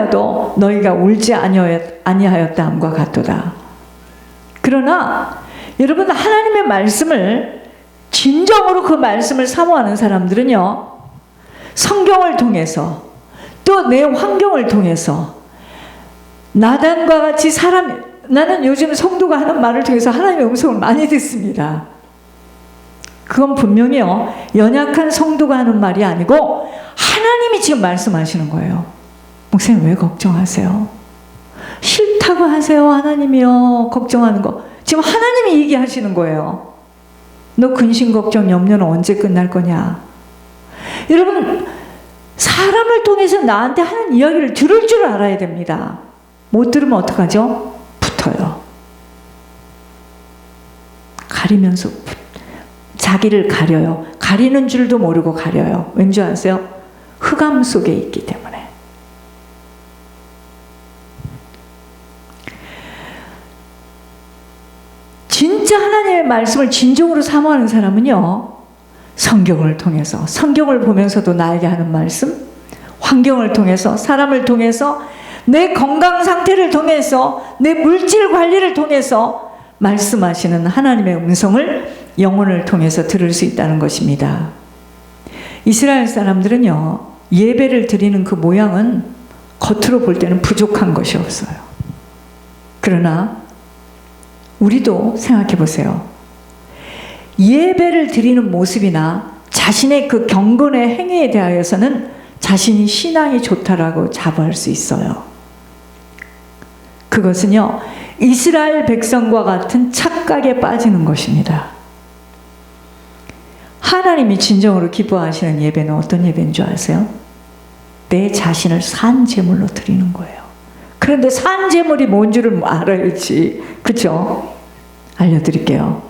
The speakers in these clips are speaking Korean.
도 너희가 울지 아니하였다함과 같도다. 그러나 여러분, 하나님의 말씀을 진정으로 그 말씀을 사모하는 사람들은요, 성경을 통해서 또 내 환경을 통해서 나단과 같이 나는 요즘 성도가 하는 말을 통해서 하나님의 음성을 많이 듣습니다. 그건 분명히요, 연약한 성도가 하는 말이 아니고 하나님이 지금 말씀하시는 거예요. 목사님 왜 걱정하세요? 싫다고 하세요. 하나님이요, 걱정하는 거. 지금 하나님이 얘기하시는 거예요. 너 근심 걱정 염려는 언제 끝날 거냐? 여러분, 사람을 통해서 나한테 하는 이야기를 들을 줄 알아야 됩니다. 못 들으면 어떡하죠? 붙어요. 가리면서 자기를 가려요. 가리는 줄도 모르고 가려요. 왠지 아세요? 흑암 속에 있기 때문에. 진짜 하나님의 말씀을 진정으로 사모하는 사람은요, 성경을 통해서, 성경을 보면서도 나에게 하는 말씀, 환경을 통해서, 사람을 통해서, 내 건강 상태를 통해서, 내 물질 관리를 통해서 말씀하시는 하나님의 음성을 영혼을 통해서 들을 수 있다는 것입니다. 이스라엘 사람들은요, 예배를 드리는 그 모양은 겉으로 볼 때는 부족한 것이 없어요. 그러나 우리도 생각해 보세요. 예배를 드리는 모습이나 자신의 그 경건의 행위에 대하여서는 자신이 신앙이 좋다라고 자부할 수 있어요. 그것은요, 이스라엘 백성과 같은 착각에 빠지는 것입니다. 하나님이 진정으로 기뻐하시는 예배는 어떤 예배인 줄 아세요? 내 자신을 산 제물로 드리는 거예요. 그런데 산 제물이 뭔 줄을 알아야지. 그렇죠? 알려드릴게요.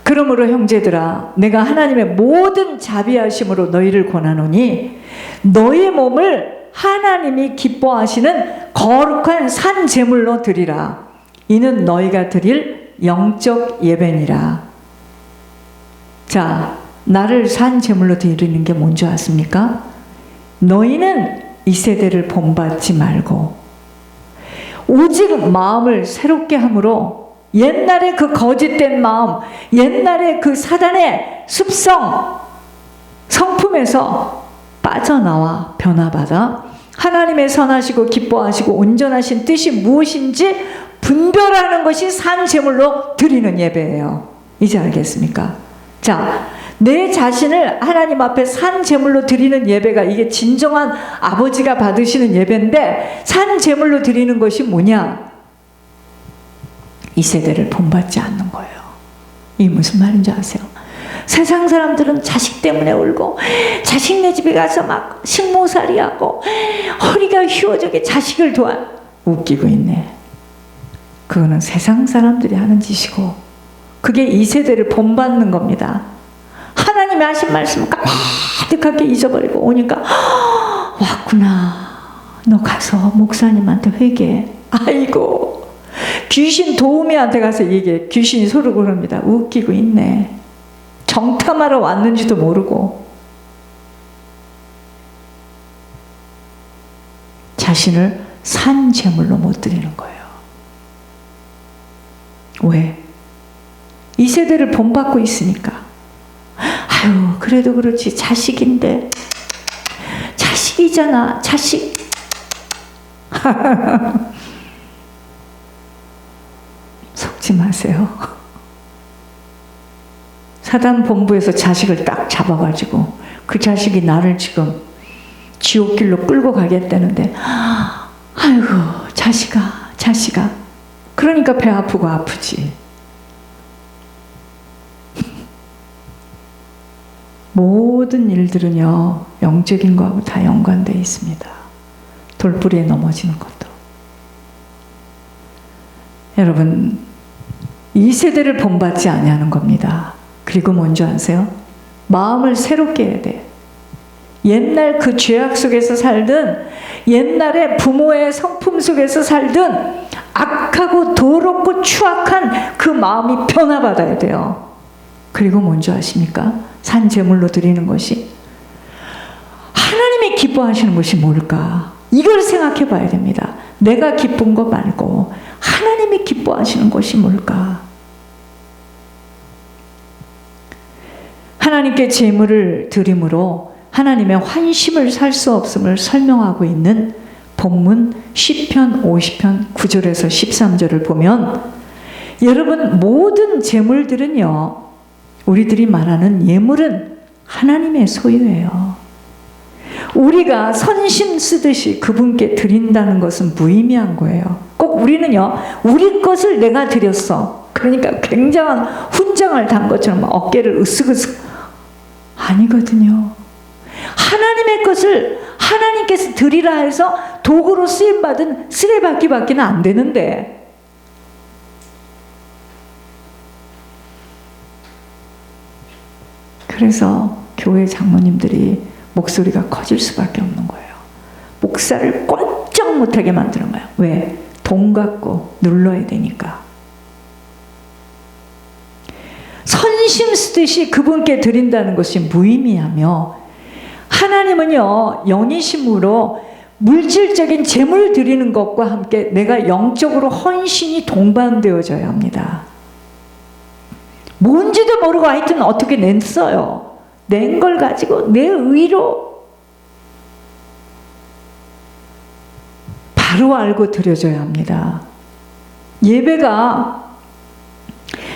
그러므로 형제들아, 내가 하나님의 모든 자비하심으로 너희를 권하노니 너희 몸을 하나님이 기뻐하시는 거룩한 산 제물로 드리라. 이는 너희가 드릴 영적 예배니라. 자, 나를 산 제물로 드리는 게 뭔지 아십니까? 너희는 이 세대를 본받지 말고 오직 마음을 새롭게 함으로 옛날의 그 거짓된 마음, 옛날의 그 사단의 습성, 성품에서 빠져나와 변화받아 하나님의 선하시고 기뻐하시고 온전하신 뜻이 무엇인지 분별하는 것이 산 제물로 드리는 예배예요. 이제 알겠습니까? 자, 내 자신을 하나님 앞에 산 제물로 드리는 예배가, 이게 진정한 아버지가 받으시는 예배인데, 산 제물로 드리는 것이 뭐냐? 이 세대를 본받지 않는 거예요. 이게 무슨 말인지 아세요? 세상 사람들은 자식 때문에 울고, 자식네 집에 가서 막 식모살이하고 허리가 휘어져게 자식을 도와. 웃기고 있네. 그거는 세상 사람들이 하는 짓이고, 그게 이 세대를 본받는 겁니다. 하나님이 하신 말씀을 가득하게 잊어버리고 오니까 왔구나. 너 가서 목사님한테 회개해. 아이고, 귀신 도우미한테 가서 얘기해. 귀신이 소리를 그럽니다. 웃기고 있네. 정탐하러 왔는지도 모르고. 자신을 산 제물로 못 드리는 거예요. 왜? 이 세대를 본받고 있으니까. 아유, 그래도 그렇지. 자식인데. 자식이잖아. 자식. 속지 마세요. 사단 본부에서 자식을 딱 잡아가지고 그 자식이 나를 지금 지옥길로 끌고 가겠다는데, 아이고, 자식아. 그러니까 배 아프고 아프지. 모든 일들은요, 영적인 거하고 다 연관되어 있습니다. 돌부리에 넘어지는 것도. 여러분, 이 세대를 본받지 아니하는 겁니다. 그리고 뭔지 아세요? 마음을 새롭게 해야 돼. 옛날 그 죄악 속에서 살든, 옛날에 부모의 성품 속에서 살든, 악하고 더럽고 추악한 그 마음이 변화받아야 돼요. 그리고 뭔지 아십니까? 산 제물로 드리는 것이, 하나님이 기뻐하시는 것이 뭘까? 이걸 생각해 봐야 됩니다. 내가 기쁜 것 말고 하나님이 기뻐하시는 것이 뭘까? 하나님께 제물을 드림으로 하나님의 환심을 살 수 없음을 설명하고 있는 본문 시편 50편 9절에서 13절을 보면, 여러분, 모든 제물들은요, 우리들이 말하는 예물은 하나님의 소유예요. 우리가 선심 쓰듯이 그분께 드린다는 것은 무의미한 거예요. 꼭 우리는요, 우리 것을 내가 드렸어, 그러니까 굉장한 훈장을 단 것처럼 어깨를 으쓱으쓱, 아니거든요. 하나님의 것을 하나님께서 드리라 해서 도구로 쓰임받은 쓰레받기밖에는 안 되는데, 그래서 교회 장로님들이 목소리가 커질 수밖에 없는 거예요. 목사를 꼼짝 못하게 만드는 거예요. 왜? 돈 갖고 눌러야 되니까. 선심 쓰듯이 그분께 드린다는 것이 무의미하며, 하나님은요, 영이심으로 물질적인 재물 드리는 것과 함께 내가 영적으로 헌신이 동반되어져야 합니다. 뭔지도 모르고 하여튼 어떻게 냈어요. 낸 걸 가지고 내 의로 바로 알고 드려져야 합니다. 예배가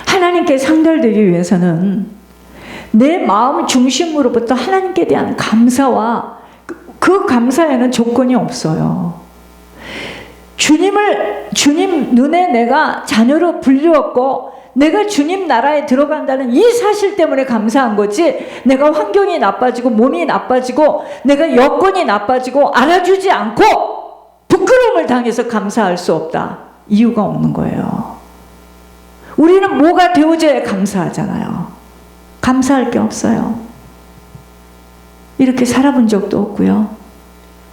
하나님께 상달되기 위해서는 내 마음 중심으로부터 하나님께 대한 감사와 그 감사에는 조건이 없어요. 주님 눈에 내가 자녀로 불리웠고 내가 주님 나라에 들어간다는 이 사실 때문에 감사한 거지, 내가 환경이 나빠지고 몸이 나빠지고 내가 여건이 나빠지고 알아주지 않고 부끄러움을 당해서 감사할 수 없다. 이유가 없는 거예요. 우리는 뭐가 되어져야 감사하잖아요. 감사할 게 없어요. 이렇게 살아본 적도 없고요.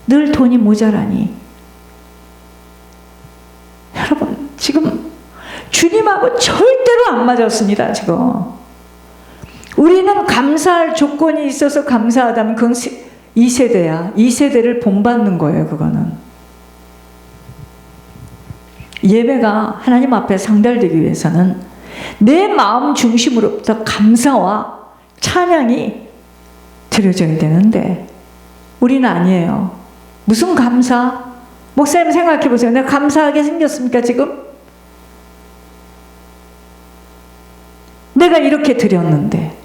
늘 돈이 모자라니. 여러분, 지금 주님하고 절대로 안 맞았습니다. 지금 우리는 감사할 조건이 있어서 감사하다면 그건 2세대야. 2세대를 본받는 거예요. 그거는 예배가 하나님 앞에 상달되기 위해서는 내 마음 중심으로부터 감사와 찬양이 드려져야 되는데 우리는 아니에요. 무슨 감사? 목사님 생각해 보세요. 내가 감사하게 생겼습니까 지금? 내가 이렇게 드렸는데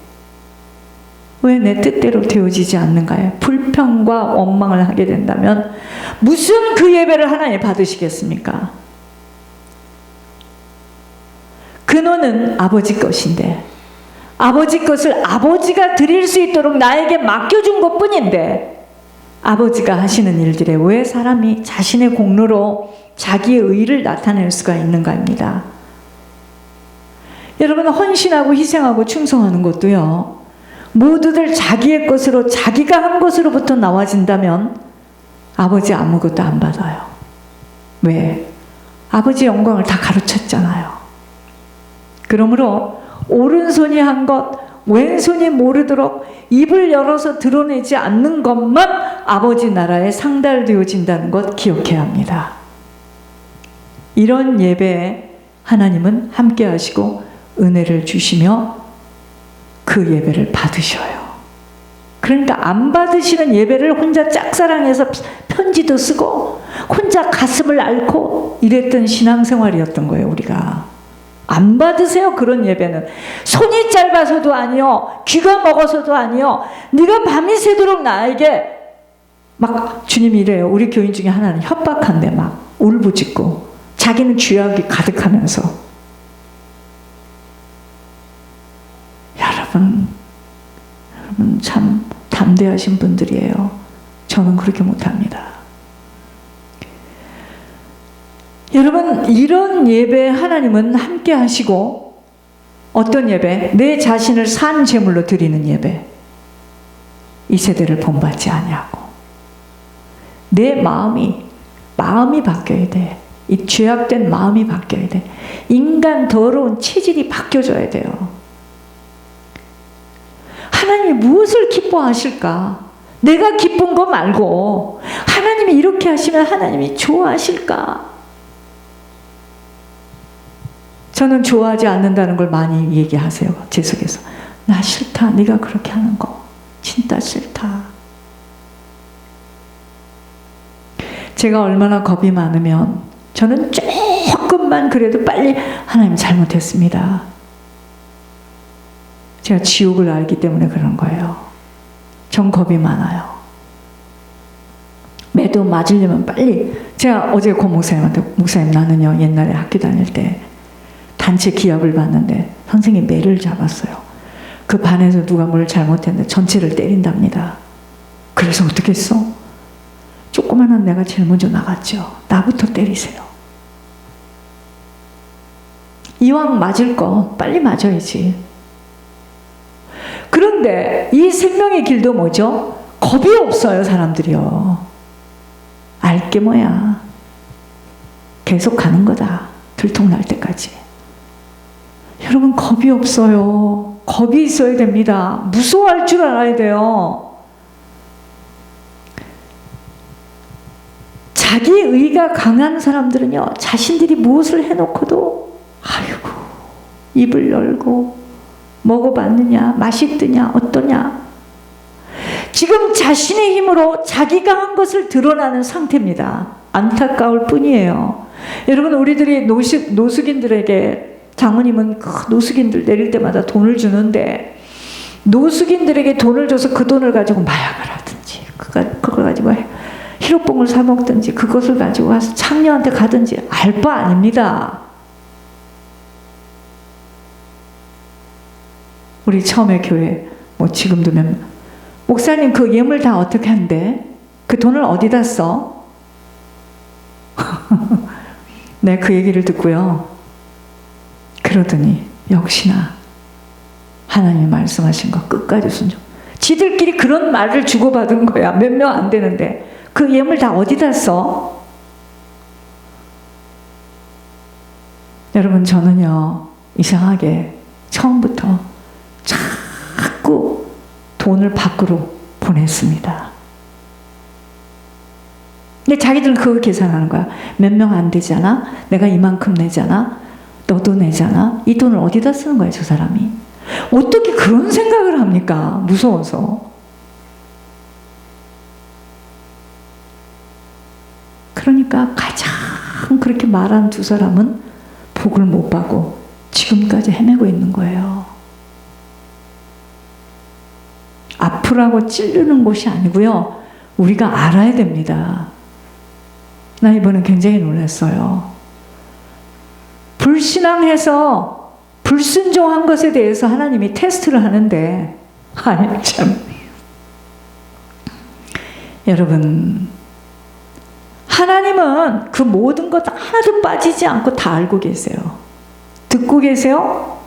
왜 내 뜻대로 되어지지 않는가요? 불평과 원망을 하게 된다면 무슨 그 예배를 하나님 받으시겠습니까? 근원은 아버지 것인데 아버지 것을 아버지가 드릴 수 있도록 나에게 맡겨준 것뿐인데 아버지가 하시는 일들에 왜 사람이 자신의 공로로 자기의 의를 나타낼 수가 있는가입니다. 여러분, 헌신하고 희생하고 충성하는 것도요, 모두들 자기의 것으로 자기가 한 것으로부터 나와진다면 아버지 아무것도 안 받아요. 왜? 아버지 영광을 다 가르쳤잖아요. 그러므로 오른손이 한 것 왼손이 모르도록 입을 열어서 드러내지 않는 것만 아버지 나라에 상달되어진다는 것 기억해야 합니다. 이런 예배에 하나님은 함께 하시고 은혜를 주시며 그 예배를 받으셔요. 그러니까 안 받으시는 예배를 혼자 짝사랑해서 편지도 쓰고 혼자 가슴을 앓고 이랬던 신앙생활이었던 거예요. 우리가 안 받으세요. 그런 예배는 손이 짧아서도 아니요, 귀가 먹어서도 아니요, 네가 밤이 새도록 나에게 막, 주님이 이래요. 우리 교인 중에 하나는 협박한데 막 울부짖고 자기는 죄악이 가득하면서. 여러분 참 담대하신 분들이에요. 저는 그렇게 못합니다. 여러분, 이런 예배 하나님은 함께 하시고, 어떤 예배? 내 자신을 산 제물로 드리는 예배. 이 세대를 본받지 아니하고 내 마음이 바뀌어야 돼. 이 죄악된 마음이 바뀌어야 돼. 인간 더러운 체질이 바뀌어져야 돼요. 하나님이 무엇을 기뻐하실까? 내가 기쁜 거 말고 하나님이 이렇게 하시면 하나님이 좋아하실까? 저는 좋아하지 않는다는 걸 많이 얘기하세요. 제 속에서. 나 싫다. 네가 그렇게 하는 거. 진짜 싫다. 제가 얼마나 겁이 많으면 저는 조금만 그래도 빨리 하나님 잘못했습니다. 제가 지옥을 알기 때문에 그런 거예요. 전 겁이 많아요. 매도 맞으려면 빨리. 제가 어제 고 목사님한테 목사님 나는요 옛날에 학교 다닐 때 단체 기합을 봤는데 선생님 매를 잡았어요. 그 반에서 누가 뭘 잘못했는데 전체를 때린답니다. 그래서 어떻게 했어? 조그마한 내가 제일 먼저 나갔죠. 나부터 때리세요. 이왕 맞을 거 빨리 맞아야지. 그런데 이 생명의 길도 뭐죠? 겁이 없어요, 사람들이요. 알게 뭐야. 계속 가는 거다. 들통날 때까지. 여러분, 겁이 없어요. 겁이 있어야 됩니다. 무서워할 줄 알아야 돼요. 자기 의가 강한 사람들은요, 자신들이 무엇을 해놓고도 아이고 입을 열고 먹어봤느냐, 맛있느냐, 어떠냐. 지금 자신의 힘으로 자기가 한 것을 드러나는 상태입니다. 안타까울 뿐이에요. 여러분, 우리들이 노숙인들에게, 장모님은 그 노숙인들 내릴 때마다 돈을 주는데, 노숙인들에게 돈을 줘서 그 돈을 가지고 마약을 하든지, 그걸 가지고 히로뽕을 사 먹든지, 그것을 가지고 가서 창녀한테 가든지 알 바 아닙니다. 우리 처음에 교회, 뭐 지금도 목사님 그 예물 다 어떻게 한대? 그 돈을 어디다 써? 네, 그 얘기를 듣고요. 그러더니 역시나 하나님이 말씀하신 거 끝까지 순종. 지들끼리 그런 말을 주고받은 거야. 몇 명 안 되는데. 그 예물 다 어디다 써? 여러분, 저는요, 이상하게 처음부터 자꾸 돈을 밖으로 보냈습니다. 근데 자기들은 그걸 계산하는 거야. 몇 명 안 되잖아? 내가 이만큼 내잖아? 너도 내잖아? 이 돈을 어디다 쓰는 거야, 저 사람이? 어떻게 그런 생각을 합니까? 무서워서. 그러니까 가장 그렇게 말한 두 사람은 복을 못 받고 지금까지 헤매고 있는 거예요. 아프라고 찌르는 곳이 아니고요. 우리가 알아야 됩니다. 나 이번에 굉장히 놀랐어요. 불신앙해서 불순종한 것에 대해서 하나님이 테스트를 하는데, 아니 참, 여러분, 하나님은 그 모든 것 하나도 빠지지 않고 다 알고 계세요. 듣고 계세요?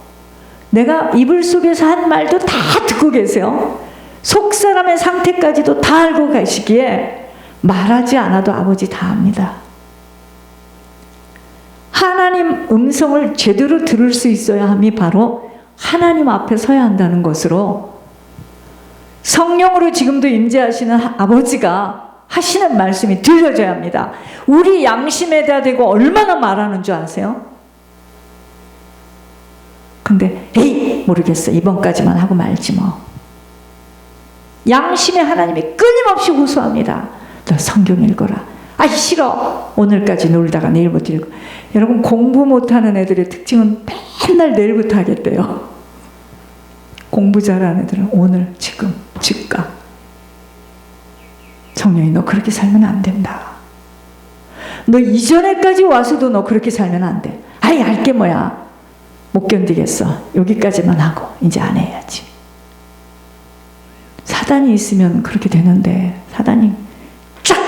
내가 이불 속에서 한 말도 다 듣고 계세요. 속 사람의 상태까지도 다 알고 가시기에 말하지 않아도 아버지 다 압니다. 하나님 음성을 제대로 들을 수 있어야 함이 바로 하나님 앞에 서야 한다는 것으로, 성령으로 지금도 임재하시는 아버지가 하시는 말씀이 들려져야 합니다. 우리 양심에다 대고 얼마나 말하는 줄 아세요? 근데 에이 모르겠어, 이번까지만 하고 말지 뭐. 양심에 하나님이 끊임없이 호소합니다. 너 성경 읽어라. 아이 싫어, 오늘까지 놀다가 내일부터 읽어. 여러분, 공부 못하는 애들의 특징은 맨날 내일부터 하겠대요. 공부 잘하는 애들은 오늘, 지금, 즉각. 성령이 너 그렇게 살면 안 된다. 너 이전에까지 와서도 너 그렇게 살면 안 돼. 아이 알게 뭐야. 못 견디겠어. 여기까지만 하고 이제 안 해야지. 사단이 있으면 그렇게 되는데, 사단이 쫙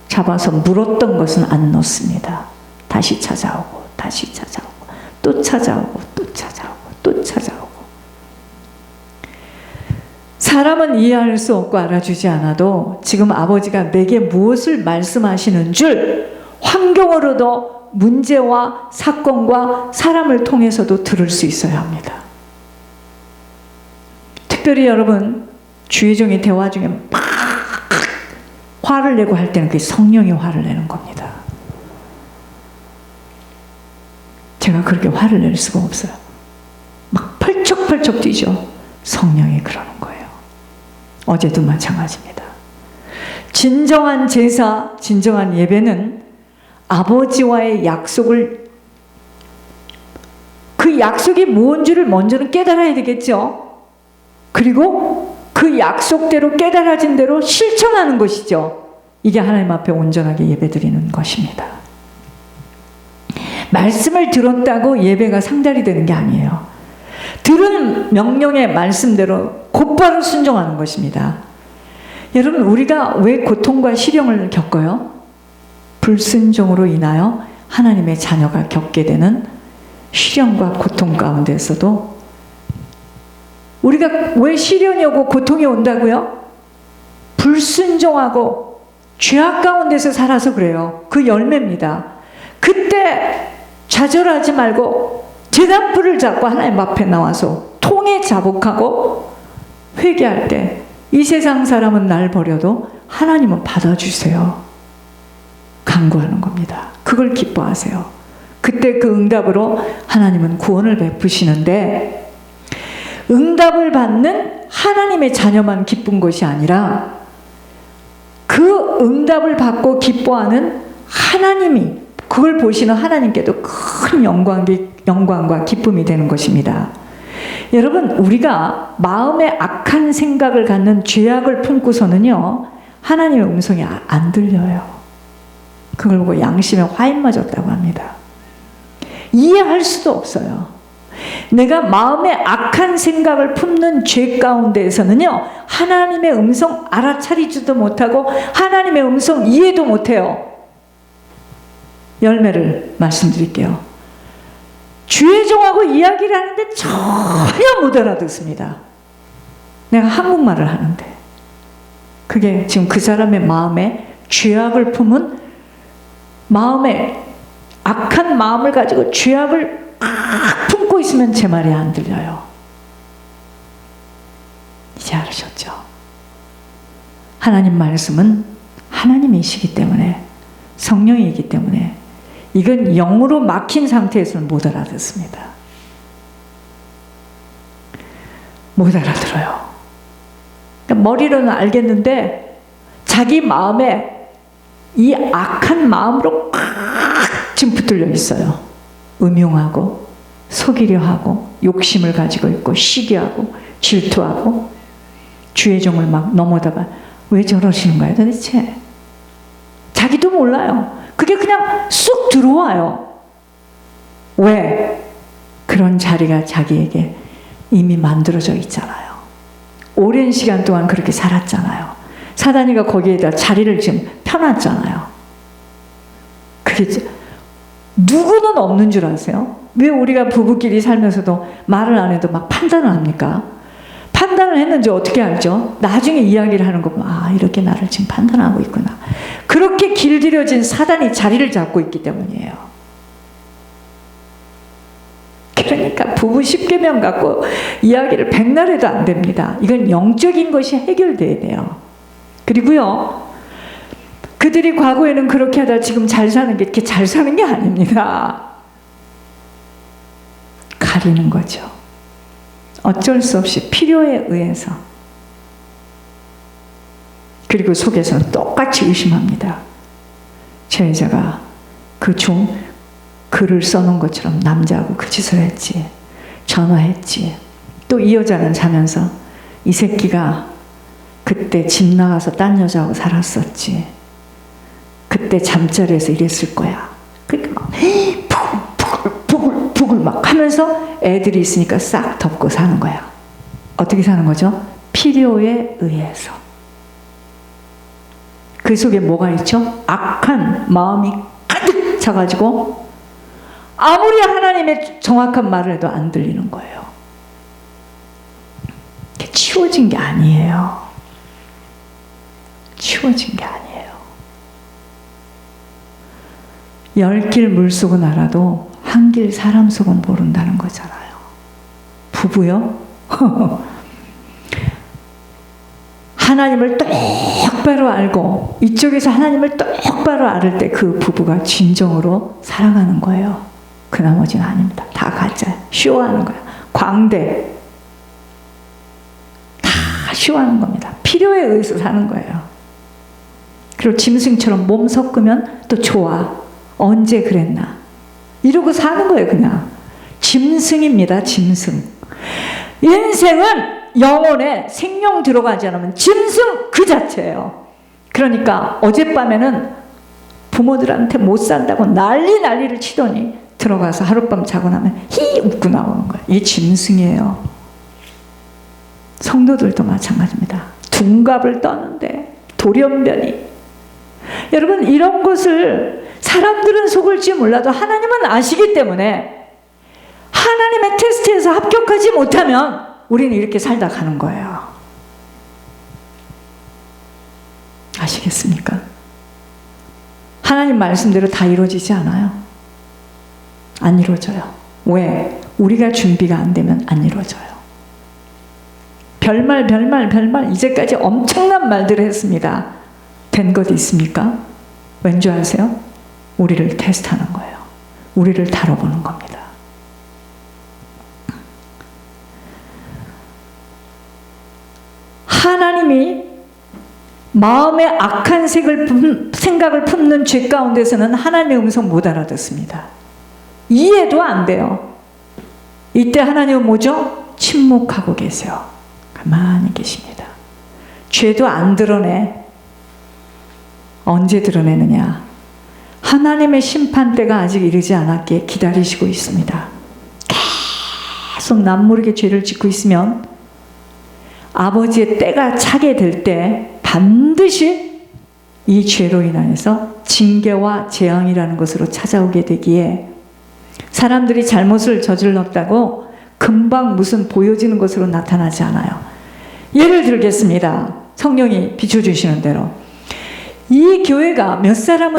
잡아서 물었던 것은 안 놓습니다. 다시 찾아오고 다시 찾아오고 또 찾아오고 또 찾아오고 또 찾아오고. 사람은 이해할 수 없고 알아주지 않아도 지금 아버지가 내게 무엇을 말씀하시는 줄 환경으로도 문제와 사건과 사람을 통해서도 들을 수 있어야 합니다. 특별히 여러분, 주의 종의 대화 중에 막 화를 내고 할 때는 그게 성령이 화를 내는 겁니다. 제가 그렇게 화를 낼 수가 없어요. 막 펄쩍펄쩍 뛰죠. 성령이 그러는 거예요. 어제도 마찬가지입니다. 진정한 제사, 진정한 예배는 아버지와의 약속을, 그 약속이 뭔지를 먼저는 깨달아야 되겠죠. 그리고 그 약속대로 깨달아진 대로 실천하는 것이죠. 이게 하나님 앞에 온전하게 예배드리는 것입니다. 말씀을 들었다고 예배가 상달이 되는 게 아니에요. 들은 명령의 말씀대로 곧바로 순종하는 것입니다. 여러분, 우리가 왜 고통과 시련을 겪어요? 불순종으로 인하여 하나님의 자녀가 겪게 되는 시련과 고통 가운데서도 우리가 왜 시련이 오고 고통이 온다고요? 불순종하고 죄악 가운데서 살아서 그래요. 그 열매입니다. 그때 좌절하지 말고 제단불을 잡고 하나님 앞에 나와서 통에 자복하고 회개할 때 이 세상 사람은 날 버려도 하나님은 받아주세요. 간구하는 겁니다. 그걸 기뻐하세요. 그때 그 응답으로 하나님은 구원을 베푸시는데, 응답을 받는 하나님의 자녀만 기쁜 것이 아니라 그 응답을 받고 기뻐하는 하나님이, 그걸 보시는 하나님께도 큰 영광과 기쁨이 되는 것입니다. 여러분, 우리가 마음에 악한 생각을 갖는 죄악을 품고서는요, 하나님의 음성이 안 들려요. 그걸 보고 양심에 화인 맞았다고 합니다. 이해할 수도 없어요. 내가 마음에 악한 생각을 품는 죄 가운데에서는요, 하나님의 음성 알아차리지도 못하고 하나님의 음성 이해도 못해요. 열매를 말씀드릴게요. 주의종하고 이야기를 하는데 전혀 못 알아듣습니다. 내가 한국말을 하는데. 그게 지금 그 사람의 마음에 죄악을 품은, 마음에 악한 마음을 가지고 죄악을 품고 있으면 제 말이 안 들려요. 이제 알으셨죠? 하나님 말씀은 하나님이시기 때문에, 성령이기 때문에 이건 영으로 막힌 상태에서는 못 알아듣습니다. 못 알아들어요. 그러니까 머리로는 알겠는데 자기 마음에 이 악한 마음으로 꽉 지금 붙들려 있어요. 음흉하고 속이려 하고 욕심을 가지고 있고 시기하고 질투하고 주의 종을 막 넘어다가 왜 저러시는 거예요 도대체? 자기도 몰라요. 그게 그냥 쑥 들어와요. 왜? 그런 자리가 자기에게 이미 만들어져 있잖아요. 오랜 시간 동안 그렇게 살았잖아요. 사단이가 거기에다 자리를 지금 펴놨잖아요. 그게 누구는 없는 줄 아세요? 왜 우리가 부부끼리 살면서도 말을 안 해도 막 판단을 합니까? 판단을 했는지 어떻게 알죠? 나중에 이야기를 하는 거 보면 아, 이렇게 나를 지금 판단하고 있구나. 그렇게 길들여진 사단이 자리를 잡고 있기 때문이에요. 그러니까 부부 10계명 갖고 이야기를 백날 해도 안 됩니다. 이건 영적인 것이 해결돼야 돼요. 그리고요, 그들이 과거에는 그렇게 하다 지금 잘 사는 게 이렇게 잘 사는 게 아닙니다. 가리는 거죠. 어쩔 수 없이 필요에 의해서. 그리고 속에서는 똑같이 의심합니다. 제 여자가 글을 써놓은 것처럼 남자하고 그 짓을 했지. 전화했지. 또 이 여자는 자면서 이 새끼가 그때 집 나가서 딴 여자하고 살았었지. 그때 잠자리에서 이랬을 거야. 그러니까 막 부글 막 하면서 애들이 있으니까 싹 덮고 사는 거야. 어떻게 사는 거죠? 필요에 의해서. 그 속에 뭐가 있죠? 악한 마음이 가득 차가지고 아무리 하나님의 정확한 말을 해도 안 들리는 거예요. 치워진 게 아니에요. 치워진 게 아니에요. 10길 물속은 알아도 한 길 사람 속은 모른다는 거잖아요. 부부요? 하나님을 똑바로 알고 이쪽에서 하나님을 똑바로 알을 때 그 부부가 진정으로 사랑하는 거예요. 그 나머지는 아닙니다. 다 가짜야. 쇼하는 거야. 광대. 다 쇼하는 겁니다. 필요에 의해서 사는 거예요. 그리고 짐승처럼 몸 섞으면 또 좋아. 언제 그랬나. 이러고 사는 거예요. 그냥. 짐승입니다. 짐승. 인생은 영혼에 생명 들어가지 않으면 짐승 그 자체예요. 그러니까 어젯밤에는 부모들한테 못 산다고 난리를 치더니 들어가서 하룻밤 자고 나면 히 웃고 나오는 거예요. 이게 짐승이에요. 성도들도 마찬가지입니다. 둔갑을 떠는데 돌연변이. 여러분 이런 것을 사람들은 속을지 몰라도 하나님은 아시기 때문에 하나님의 테스트에서 합격하지 못하면 우리는 이렇게 살다 가는 거예요. 아시겠습니까? 하나님 말씀대로 다 이루어지지 않아요. 안 이루어져요. 왜? 우리가 준비가 안 되면 안 이루어져요. 별말 이제까지 엄청난 말들을 했습니다. 된 것 있습니까? 왠지 아세요? 우리를 테스트하는 거예요. 우리를 다뤄보는 겁니다. 하나님이 마음에 악한 생각을 품는 죄 가운데서는 하나님의 음성 못 알아듣습니다. 이해도 안 돼요. 이때 하나님은 뭐죠? 침묵하고 계세요. 가만히 계십니다. 죄도 안 드러내. 언제 드러내느냐? 하나님의 심판대가 아직 이르지 않았기에 기다리시고 있습니다. 계속 남모르게 죄를 짓고 있으면 아버지의 때가 차게 될 때 반드시 이 죄로 인해서 징계와 재앙이라는 것으로 찾아오게 되기에 사람들이 잘못을 저질렀다고 금방 무슨 보여지는 것으로 나타나지 않아요. 예를 들겠습니다. 성령이 비춰주시는 대로 이 교회가 몇 사람은